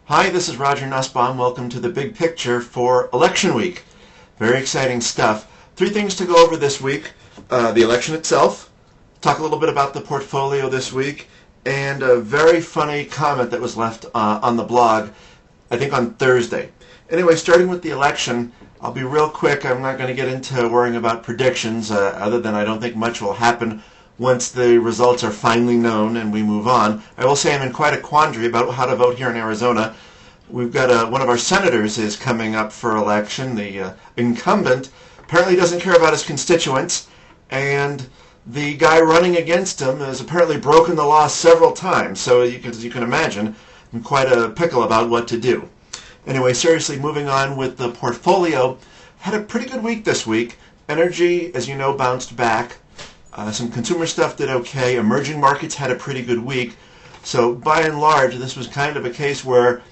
Hi, this is Roger Nussbaum. Welcome to the big picture for election week. Very exciting stuff. Three things to go over this week. The election itself, talk a little bit about the portfolio this week, and a very funny comment that was left on the blog, I think on Thursday. Anyway, starting with the election, I'll be real quick. I'm not going to get into worrying about predictions, other than I don't think much will happen once the results are finally known and we move on. I will say I'm in quite a quandary about how to vote here in Arizona. We've got one of our senators is coming up for election. The incumbent apparently doesn't care about his constituents, and the guy running against him has apparently broken the law several times. So as you can imagine, I'm quite a pickle about what to do. Anyway, seriously, moving on with the portfolio, had a pretty good week this week. Energy, as you know, bounced back. Some consumer stuff did okay. Emerging markets had a pretty good week. So by and large, this was kind of a case where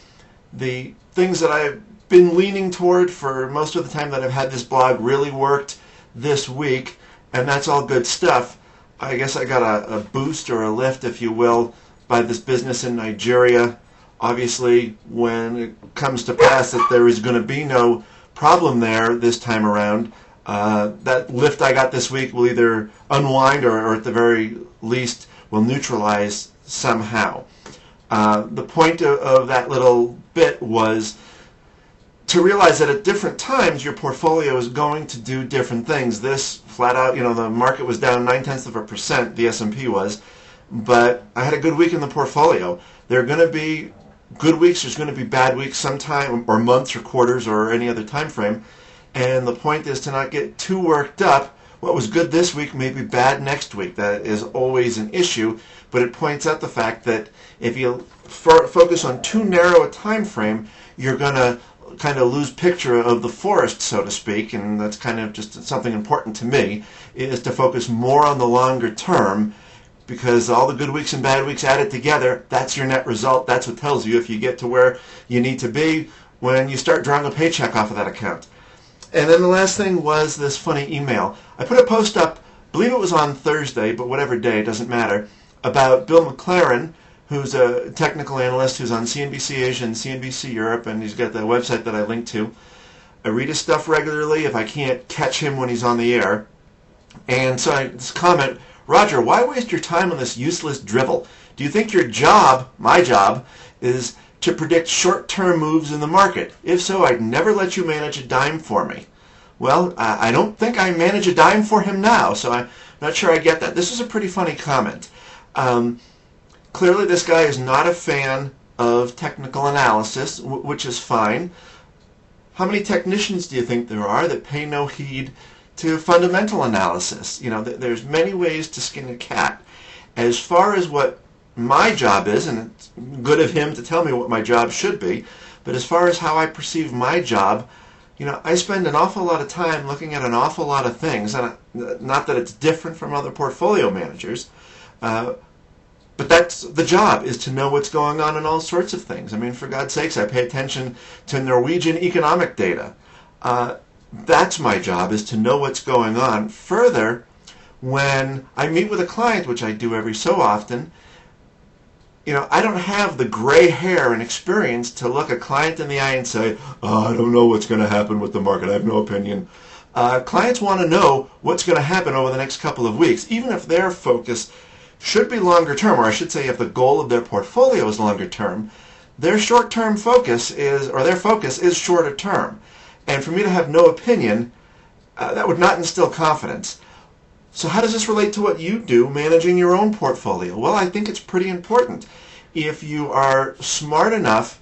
the things that I've been leaning toward for most of the time that I've had this blog really worked this week, and that's all good stuff. I guess I got a boost or a lift, if you will, by this business in Nigeria. Obviously, when it comes to pass that there is going to be no problem there this time around, that lift I got this week will either unwind or at the very least will neutralize somehow. The point of that little bit was to realize that at different times your portfolio is going to do different things. This flat out, the market was down 0.9%, the S&P was, but I had a good week in the portfolio. There are going to be good weeks, there's going to be bad weeks sometime, or months or quarters or any other time frame. And the point is to not get too worked up. What was good this week may be bad next week. That is always an issue, but it points out the fact that if you focus on too narrow a time frame, you're going to kind of lose picture of the forest, so to speak, and that's kind of just something important to me, is to focus more on the longer term, because all the good weeks and bad weeks added together, that's your net result. That's what tells you if you get to where you need to be when you start drawing a paycheck off of that account. And then the last thing was this funny email. I put a post up, I believe it was on Thursday, but whatever day, it doesn't matter, about Bill McLaren, who's a technical analyst who's on CNBC Asia and CNBC Europe, and he's got the website that I linked to. I read his stuff regularly if I can't catch him when he's on the air. And so this comment, Roger, why waste your time on this useless drivel? Do you think your job, my job, is to predict short-term moves in the market? If so, I'd never let you manage a dime for me. Well, I don't think I manage a dime for him now, so I'm not sure I get that. This is a pretty funny comment. Clearly, this guy is not a fan of technical analysis, which is fine. How many technicians do you think there are that pay no heed to fundamental analysis? There's many ways to skin a cat. As far as what my job is, and it's good of him to tell me what my job should be, but as far as how I perceive my job, I spend an awful lot of time looking at an awful lot of things, and not that it's different from other portfolio managers, but that's the job, is to know what's going on in all sorts of things. I mean, for God's sakes, I pay attention to Norwegian economic data. That's my job, is to know what's going on. Further, when I meet with a client, which I do every so often, I don't have the gray hair and experience to look a client in the eye and say, I don't know what's going to happen with the market. I have no opinion. Clients want to know what's going to happen over the next couple of weeks, even if their focus should be longer term, or I should say if the goal of their portfolio is longer term, their short-term focus is, or their focus is shorter term. And for me to have no opinion, that would not instill confidence. So how does this relate to what you do managing your own portfolio? Well, I think it's pretty important. If you are smart enough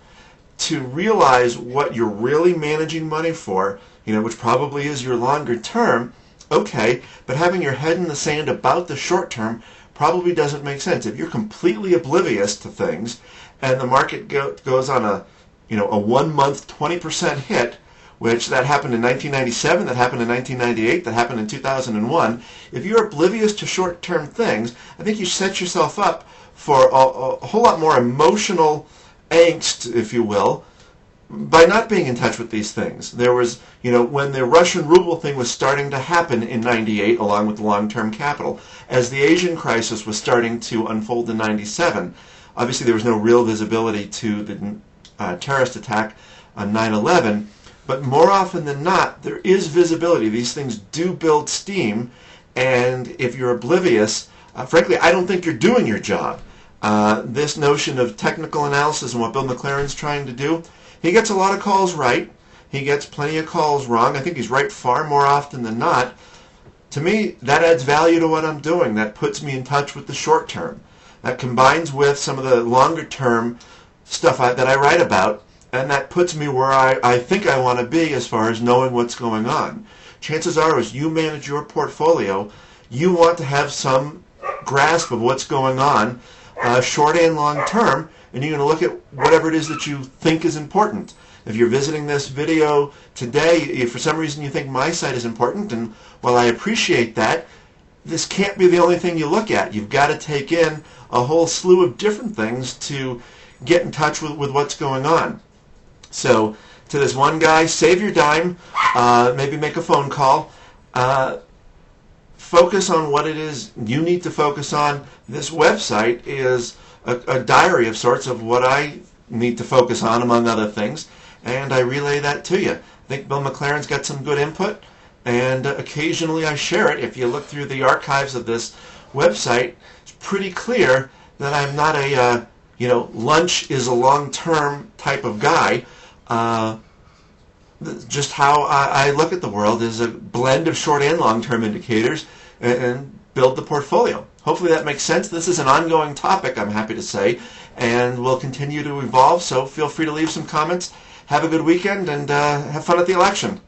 to realize what you're really managing money for, which probably is your longer term, okay, but having your head in the sand about the short term probably doesn't make sense. If you're completely oblivious to things and the market goes on a 1 month 20% hit, which that happened in 1997, that happened in 1998, that happened in 2001. If you're oblivious to short-term things, I think you set yourself up for a whole lot more emotional angst, if you will, by not being in touch with these things. There was, when the Russian ruble thing was starting to happen in 98, along with the long-term capital, as the Asian crisis was starting to unfold in 97, obviously there was no real visibility to the terrorist attack on 9/11. But more often than not, there is visibility. These things do build steam, and if you're oblivious, frankly, I don't think you're doing your job. This notion of technical analysis and what Bill McLaren's trying to do, he gets a lot of calls right. He gets plenty of calls wrong. I think he's right far more often than not. To me, that adds value to what I'm doing. That puts me in touch with the short term. That combines with some of the longer term stuff that I write about, and that puts me where I think I want to be as far as knowing what's going on. Chances are, as you manage your portfolio, you want to have some grasp of what's going on, short and long term, and you're going to look at whatever it is that you think is important. If you're visiting this video today, if for some reason you think my site is important, and while I appreciate that, this can't be the only thing you look at. You've got to take in a whole slew of different things to get in touch with what's going on. So to this one guy, save your dime, maybe make a phone call, focus on what it is you need to focus on. This website is a diary of sorts of what I need to focus on, among other things, and I relay that to you. I think Bill McLaren's got some good input, and occasionally I share it. If you look through the archives of this website, it's pretty clear that I'm not a, lunch is a long-term type of guy. Just how I look at the world is a blend of short and long-term indicators and build the portfolio. Hopefully that makes sense. This is an ongoing topic, I'm happy to say, and will continue to evolve, so feel free to leave some comments. Have a good weekend and have fun at the election.